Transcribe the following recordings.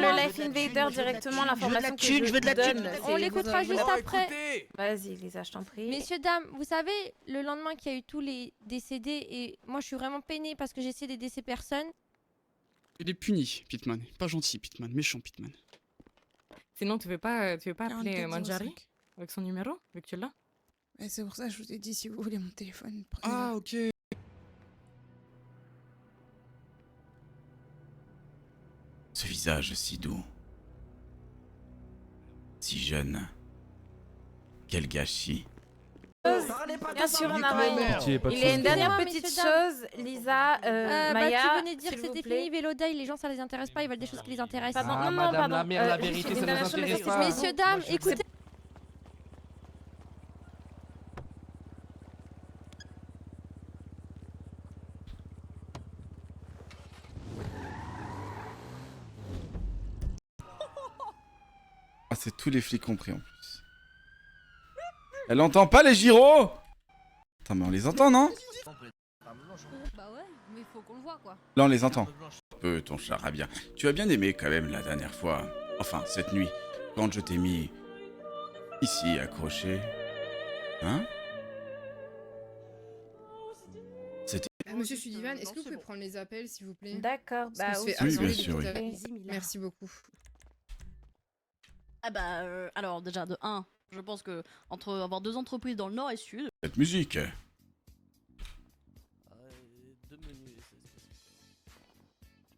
le Life Invader directement l'information que je vous donne. On l'écoutera juste après. Vas-y, Lisa, je t'en prie. Messieurs, dames, vous savez, le lendemain qu'il y a eu tous les décédés, et moi je suis vraiment peinée parce que j'essaie d'aider ces personnes. Il est puni, Pitman. Pas gentil, Pitman. Méchant, Pitman. Sinon, tu veux pas appeler Manjari avec son numéro, vu que tu l'as? C'est pour ça que je vous ai dit, si vous voulez mon téléphone, prenez-le. Ah, ok. Ce visage si doux. Si jeune. Quel gâchis. Bien sûr, Maroy. Il y a une dernière petite chose, Lisa, Maya. Tu venais dire que c'était fini, Vélodaille, les gens ça les intéresse pas, ils veulent des choses qui les intéressent. Pardon, non, madame pardon. la mère, la vérité, ça nous intéresse pas. Messieurs, dames, écoutez. Ah, c'est tous les flics compris en plus. Elle entend pas les gyros? Attends, mais on les entend, non? Bah ouais, mais faut qu'on le voit quoi. Là, on les entend. Peu, ton charabia. Tu as bien aimé quand même la dernière fois. Enfin, cette nuit, quand je t'ai mis ici accroché. Hein? C'était... Monsieur Sullivan, est-ce que vous pouvez prendre les appels, s'il vous plaît? D'accord, bah Parce qu'on se oui. fait Oui, harceler bien sûr, depuis oui. tout à l'heure. Merci beaucoup. Ah bah, alors déjà, de 1, je pense que entre avoir 2 entreprises dans le nord et sud... Cette musique.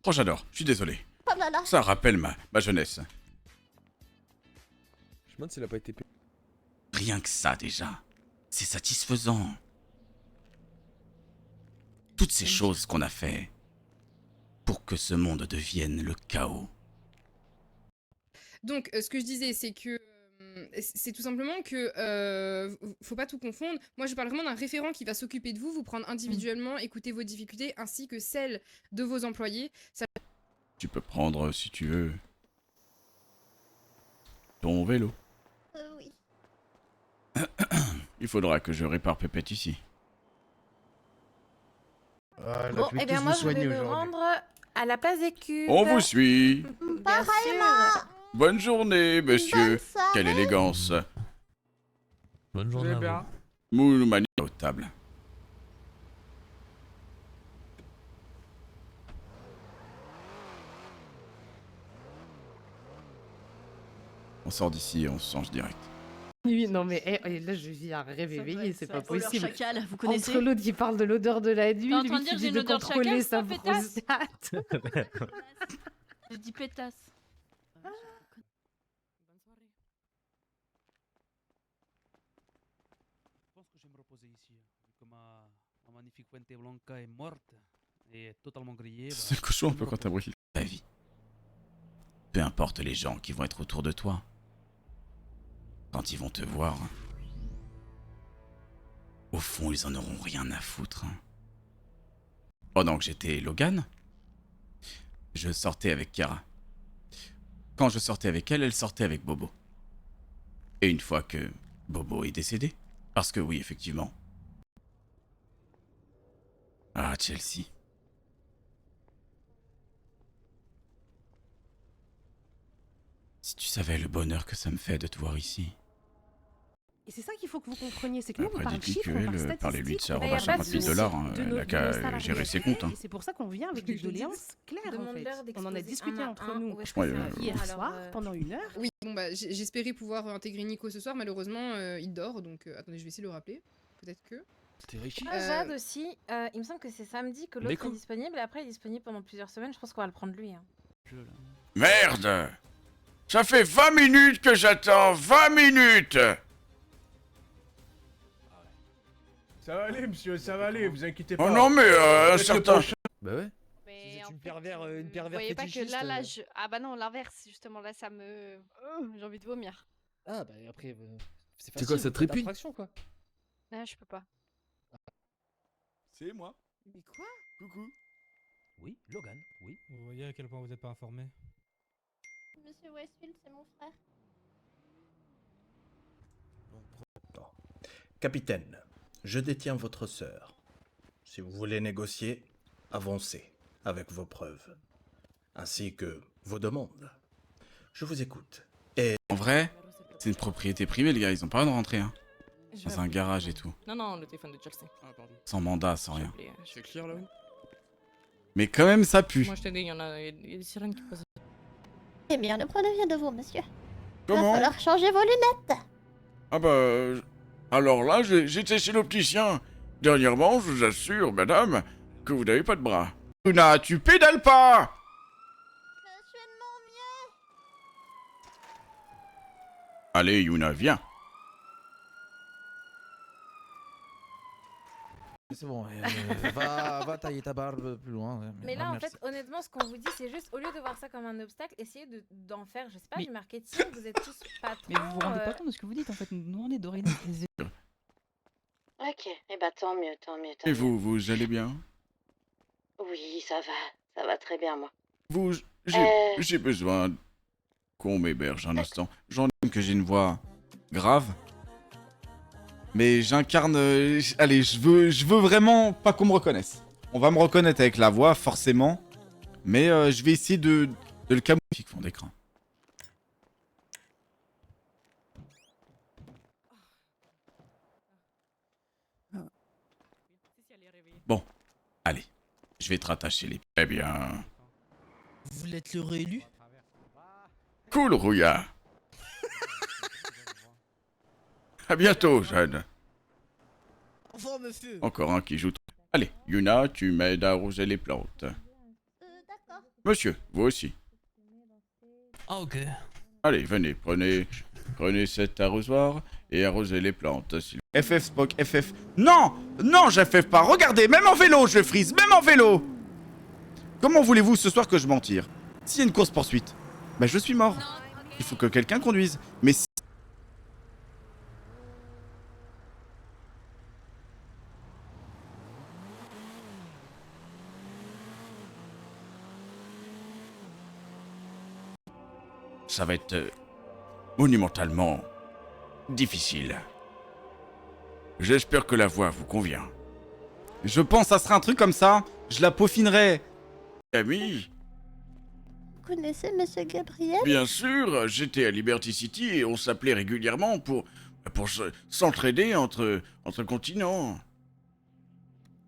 Oh, j'adore. Je suis désolé. Oh là là. Ça rappelle ma jeunesse. Je me demande s'il a pas été payé. Rien que ça, déjà. C'est satisfaisant. Toutes ces choses qu'on a fait pour que ce monde devienne le chaos. Donc, ce que je disais, c'est que c'est tout simplement que faut pas tout confondre. Moi, je parle vraiment d'un référent qui va s'occuper de vous, vous prendre individuellement, écouter vos difficultés, ainsi que celles de vos employés. Ça... Tu peux prendre, si tu veux, ton vélo. Oui. Il faudra que je répare Pépette ici. Bon, et bien moi je vais me rendre à la place des cubes. On vous suit. Bien sûr. Bonne journée, monsieur. Quelle élégance. Bonne journée. Moule manie aux tables. On sort d'ici et on se change direct. Oui, non mais là je vis un rêve éveillé, c'est pas possible. Chacal, vous connaissez? Entre l'autre qui parle de l'odeur de la nuit, T'es en train lui de qui dire j'ai dit une de odeur de contrôler chacal, sa toi, pétasse? prostate. Je dis pétasse. Je pense que je vais me reposer ici, vu que ma magnifique Fuente Blanca est morte et totalement grillée. C'est le cochon un peu quand t'as brûlé ta vie. Peu importe les gens qui vont être autour de toi. Quand ils vont te voir, au fond, ils en auront rien à foutre. Pendant que j'étais Logan, je sortais avec Kara. Quand je sortais avec elle, elle sortait avec Bobo. Et une fois que Bobo est décédé, parce que oui, effectivement. Ah, Chelsea. Si tu savais le bonheur que ça me fait de te voir ici. Et c'est ça qu'il faut que vous compreniez, c'est que nous on Après, parle dites-lui chiffres, on parle qu'elle, parlez-lui de statistiques. ça, Mais y a rebat pas de 50 000 souci. $, hein. De Elle nos- a de qu'à nos salariés. gérer ses comptes. Hein. Et c'est pour ça qu'on vient avec des doléances claires en fait. Demande-leur On en a d'exposer discuté un à entre un nous où est-ce Ouais, que ça va hier alors, soir pendant 1 heure. Oui, bon bah j'espérais pouvoir intégrer Nico ce soir, malheureusement il dort, donc attendez, je vais essayer de le rappeler. Peut-être que... C'était Richie. Ah, Jade aussi, il me semble que c'est samedi que l'autre L'écho. est disponible et après il est disponible pendant plusieurs semaines. Je pense qu'on va le prendre lui. Hein. Merde! Ça fait 20 minutes que j'attends! 20 minutes! Ça va aller, monsieur, ça va aller, vous inquiétez pas. Oh non, mais un Faites le certain... prochain. Bah ouais. Mais C'est en une fait, pervers vous voyez pas que fétichiste. là, Ah bah non, l'inverse, justement, là, ça me... j'ai envie de vomir. Ah bah après, c'est C'est facile. quoi, ça vous faites trépide infraction, quoi. Là, je peux pas. C'est moi. Mais quoi? Coucou. Oui, Logan, oui. Vous voyez à quel point vous n'êtes pas informé. Monsieur Westfield, c'est mon frère. Capitaine, je détiens votre sœur. Si vous voulez négocier, avancez avec vos preuves, ainsi que vos demandes. Je vous écoute. En vrai, c'est une propriété privée, les gars. Ils ont pas le droit de rentrer, hein. Je Dans vais un appeler- garage et tout. Non, le téléphone de Chelsea. Ah, pardon. Sans mandat, sans rien. C'est clair là-haut? Mais quand même, ça pue. Moi, je t'ai dit, il y a des sirènes qui passent. Eh bien, le problème vient de vous, monsieur. Comment? Va falloir changer vos lunettes. Ah bah... alors là, j'étais chez l'opticien. Dernièrement, je vous assure, madame, que vous n'avez pas de bras. Yuna, tu pédales pas! Je fais de mon mieux. Allez, Yuna, viens. C'est bon, va tailler ta barbe plus loin. Ouais, Mais là, en merci. fait, honnêtement, ce qu'on vous dit, c'est juste, au lieu de voir ça comme un obstacle, essayez d'en faire, je sais pas, Mais- du marketing. Vous êtes tous patrons. Mais vous vous rendez pas compte de ce que vous dites en fait, nous on est dorés. Ok, eh bah tant mieux, tant mieux, tant Et mieux. vous allez bien? Oui, ça va très bien, moi. Vous, j'ai besoin qu'on m'héberge un instant. J'en ai que j'ai une voix grave. Mais j'incarne... allez, je veux vraiment pas qu'on me reconnaisse. On va me reconnaître avec la voix, forcément. Mais je vais essayer de le camoufler fond d'écran. Bon, allez. Je vais te rattacher les... Eh bien... Vous voulez être le réélu? Cool, Rouillard. À bientôt, jeune. Au revoir, monsieur. Encore un qui joue. Allez, Yuna, tu m'aides à arroser les plantes. D'accord. Monsieur, vous aussi. Ah, ok. Allez, venez, prenez cet arrosoir et arrosez les plantes. FF Spock, FF. Non, non, j'FF pas. Regardez, même en vélo, je frise, même en vélo. Comment voulez-vous ce soir que je m'en tire? S'il y a une course poursuite, bah je suis mort. Il faut que quelqu'un conduise. Mais si... ça va être monumentalement difficile. J'espère que la voix vous convient. Je pense que ça sera un truc comme ça. Je la peaufinerai. Ami, Vous connaissez monsieur Gabriel? bien sûr, j'étais à Liberty City et on s'appelait régulièrement pour s'entraider entre continents.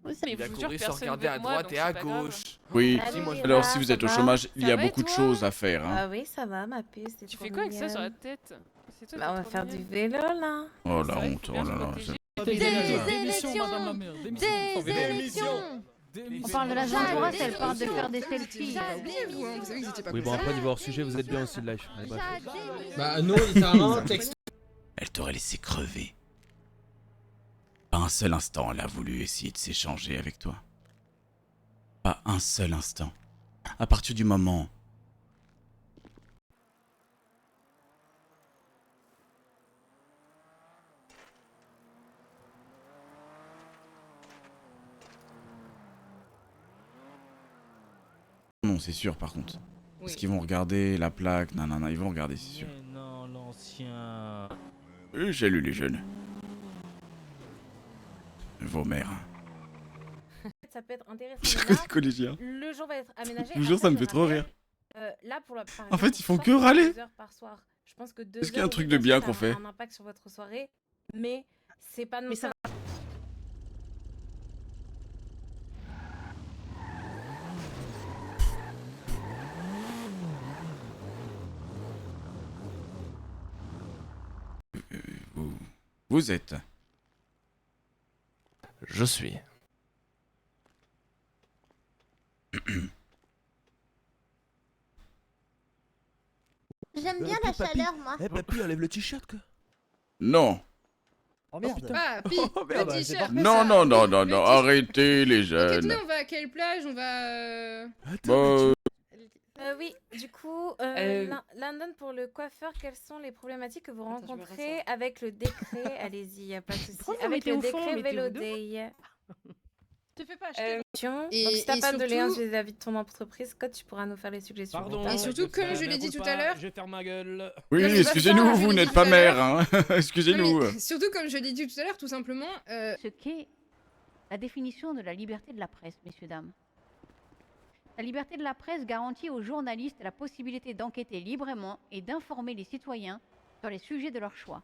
Vous Il savez, a couru sans regarder à droite et à gauche. Oui, Salut, moi, Lila, alors si vous ça êtes au va? chômage, il y Ça a va et beaucoup de toi? choses à faire. Hein. Ah oui, ça va, ma puce. Tu fais quoi avec ça sur la tête? C'est toi, Bah, on t'es va trop faire du mignonne. vélo, là. Oh la C'est vrai, honte, faut oh bien là se là. protéger. On parle de la Honduras, elle parle de faire des selfies. Vous savez que vous étiez pas Oui, bon, conscient. après, niveau hors sujet, vous êtes bien aussi de live. Allez, bref. Bah non, littéralement, texte. Elle t'aurait laissé crever. Pas un seul instant elle a voulu essayer de s'échanger avec toi. Pas un seul instant. À partir du moment... Non, c'est sûr par contre. Parce Oui. qu'ils vont regarder la plaque, nanana, ils vont regarder, c'est sûr. Mais non, l'ancien. J'ai lu les jeunes. Vos mères. Ça peut être intéressant. Je mais connais là, collégiens. le jour va être aménagé. Je vous jure, Après, ça me je fait trop rappelle, rire. là, pour la, par En fait, exemple, ils font on que sort râler. 2 heures par soir. Je pense que 2 Est-ce qu'il y a un heures, truc oui, de bien bien sûr, qu'on ça a fait un impact sur votre soirée, mais c'est pas non Mais ça plus. Vous êtes... Je suis. J'aime bien la chaleur, moi. Eh, papy, enlève le t-shirt, quoi. Non. Oh merde. Ah, Pi, Oh, le merde, t-shirt. c'est parfait, Non, ça. non, non, non, Le non, t-shirt. arrêtez les Ok, jeunes. tenez, on va à quelle plage? On va. Bah, Oui, du coup, London, pour le coiffeur, quelles sont les problématiques que vous Attends, je vais rencontrez avec le décret? Allez-y, y a pas de souci. Pourquoi vous Avec mettez le au fond, décret mettez-vous Vélo deux Day. Te fais pas acheter. Donc, Et- si t'as et pas de surtout- lien vis-vis de ton entreprise, Scott, tu pourras nous faire les suggestions. Pardon. Et surtout, comme je l'ai dit tout à l'heure. Je vais faire ma gueule. oui, Non, mais excusez-nous, Bastien, je vous l'ai n'êtes dit pas tout à mère, l'heure. hein. Non, Excusez-nous. mais surtout, comme je l'ai dit tout à l'heure, tout simplement. Ce qu'est la définition de la liberté de la presse, messieurs, dames. La liberté de la presse garantit aux journalistes la possibilité d'enquêter librement et d'informer les citoyens sur les sujets de leur choix.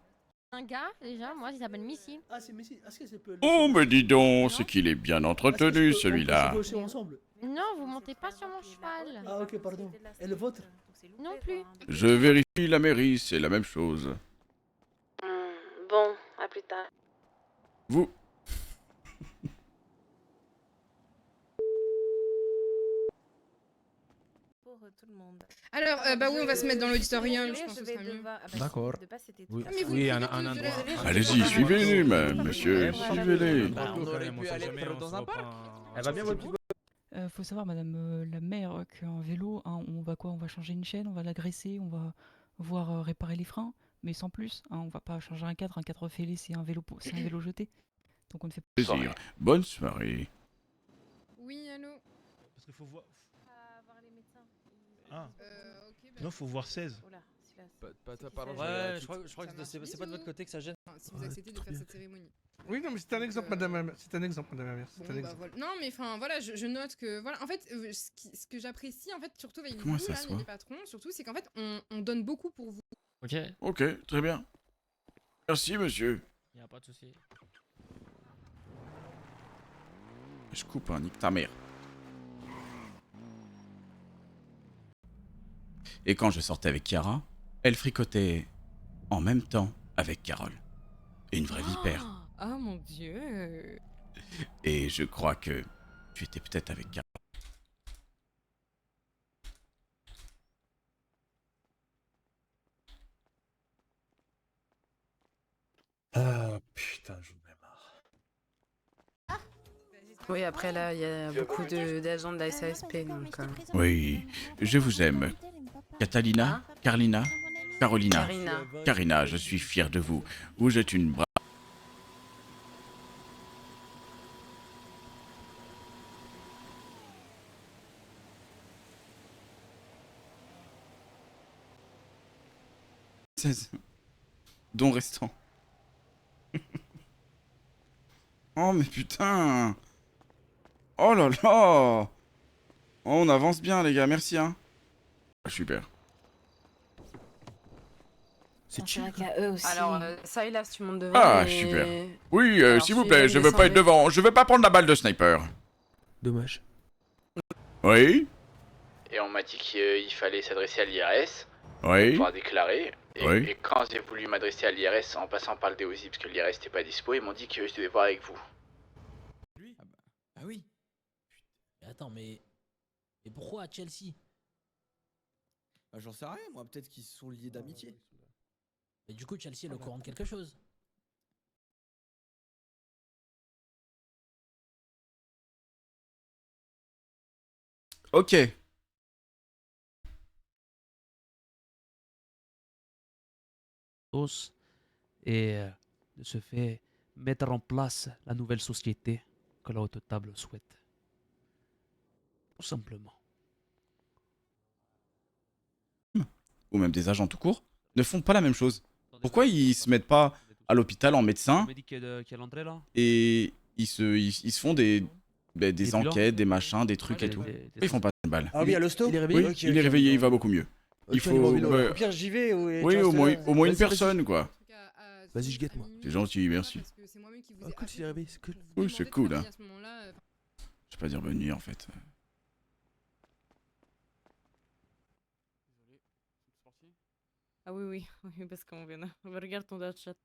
Un gars, déjà, moi, il s'appelle Missy. Ah, c'est Messi. Est-ce que c'est peu... Oh, mais dis donc, c'est qu'il est bien entretenu, celui-là. ensemble. Non, vous montez pas sur mon cheval. Ah, ok, pardon. Et le vôtre? Non plus. Je vérifie la mairie, c'est la même chose. Bon, à plus tard. Vous... Pour tout le monde. Alors, bah oui, on va se mettre dans l'auditorium, je pense que ce sera mieux. D'accord. Ah, mais vous Oui, me un suivez tous, endroit. désolé. Allez-y, suivez-les, monsieur, suivez-les. Bah, on aurait pu aller dans un parc. Elle va bien, votre petite... Faut savoir, madame la maire, qu'en vélo, hein, on va quoi? On va changer une chaîne, on va l'agresser, on va voir réparer les freins, mais sans plus. Hein, on va pas changer un cadre fêlé, c'est un vélo jeté. Donc on ne fait pas. Plaisir. Bonne soirée. Oui, allô. Parce qu'il faut voir. Voir les médecins. Ah. Ok, bah... Non, faut voir 16. Oula, Ouais, je crois que c'est pas de votre côté que ça gêne. Enfin, si vous acceptez de faire cette cérémonie. Oui, non, mais c'est un exemple, madame la maire. C'est un exemple, madame la maire. C'est Bon, un bah, exemple. voilà. Non, mais enfin, voilà, je note que... Voilà, en fait, ce que j'apprécie, en fait, surtout avec Comment vous, ça là, s'assoit les patrons, surtout, c'est qu'en fait, on donne beaucoup pour vous. Ok. Ok, très bien. Merci, monsieur. Y a pas de souci. Je coupe, hein, nique ta mère. Et quand je sortais avec Chiara, elle fricotait en même temps avec Carole. Une vraie vipère. Oh mon dieu. Et je crois que tu étais peut-être avec Carole. Ah putain, j'en ai marre. Oui, après là, il y a beaucoup d'agents de la SASP, donc... Oui, je vous aime. Catalina, Carlina, Carolina. Karina. Karina, je suis fier de vous. Vous êtes une brave... Don restant. Oh mais putain. Oh là là. Oh, on avance bien les gars, merci hein. Super. C'est vrai qu'à eux aussi. Alors, ça et là, si tu montes devant. Ah, et- super. Oui, Alors, s'il vous tu plaît, vas je veux pas être descendre. devant. Je veux pas prendre la balle de sniper. Dommage. Oui. Et on m'a dit qu'il fallait s'adresser à l'IRS pour Oui. pouvoir déclarer. Et, Oui. et quand j'ai voulu m'adresser à l'IRS en passant par le DOSI parce que l'IRS n'était pas dispo, ils m'ont dit que je devais voir avec vous. Ah oui. Attends, mais pourquoi à Chelsea? Bah, j'en sais rien, moi, peut-être qu'ils se sont liés d'amitié. Et du coup, Chelsea est au courant de quelque chose. Ok. Tous et de ce fait mettre en place la nouvelle société que la haute table souhaite. Tout simplement. Ou même des agents tout court, ne font pas la même chose. Pourquoi ils se mettent pas à l'hôpital en médecin On m'a dit qu'il y a l'entrée là. et ils se font des bilans. enquêtes, des machins, des trucs Ouais, et tout. des Ils font pas de balle. Ah oui, à l'hosto? Oui, il est réveillé, il va beaucoup mieux. Il Ok, faut... bon, ouais. au pire, j'y vais. Oui, au moins une personne, quoi. Vas-y, je guette, moi. C'est gentil, merci. Ah, cool, s'il est réveillé, c'est cool. Oui, c'est cool, hein. Je vais pas dire bonne nuit, en fait. Ah oui, oui, oui, parce qu'on vient. Regarde ton chat.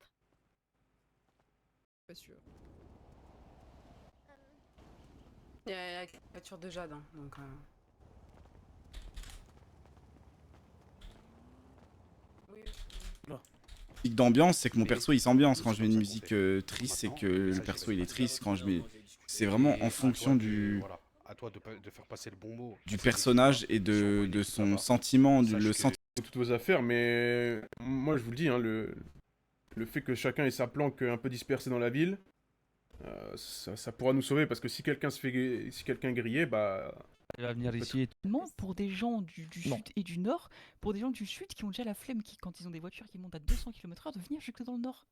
Pas sûr. Il y a la voiture de Jade, hein, donc... Musique d'ambiance, c'est que mon perso il s'ambiance. Quand je mets une musique triste, c'est que le perso il est triste. Quand je mets. C'est vraiment en fonction du. À toi de faire passer le bon mot. Du personnage et de son sentiment, le sentiment. Toutes vos affaires, mais moi je vous le dis, hein, le fait que chacun ait sa planque un peu dispersée dans la ville, ça pourra nous sauver parce que si quelqu'un est grillé, bah. Il va venir ici et tout. Pour des gens du sud et du nord, pour des gens du sud qui ont déjà la flemme, qui quand ils ont des voitures qui montent à 200 km/h, de venir jusque dans le nord.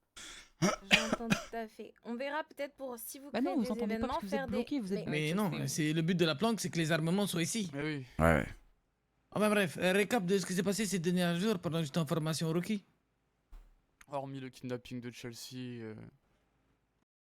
J'entends tout à fait. On verra peut-être pour si vous Bah créez non, vous des entendez pas événements, parce que vous êtes faire bloqués, vous êtes Mais non, c'est le but de la planque, c'est que les armements soient ici. oui. Ouais. Enfin bref, récap de ce qui s'est passé ces derniers jours pendant que j'étais en formation rookie. Hormis le kidnapping de Chelsea,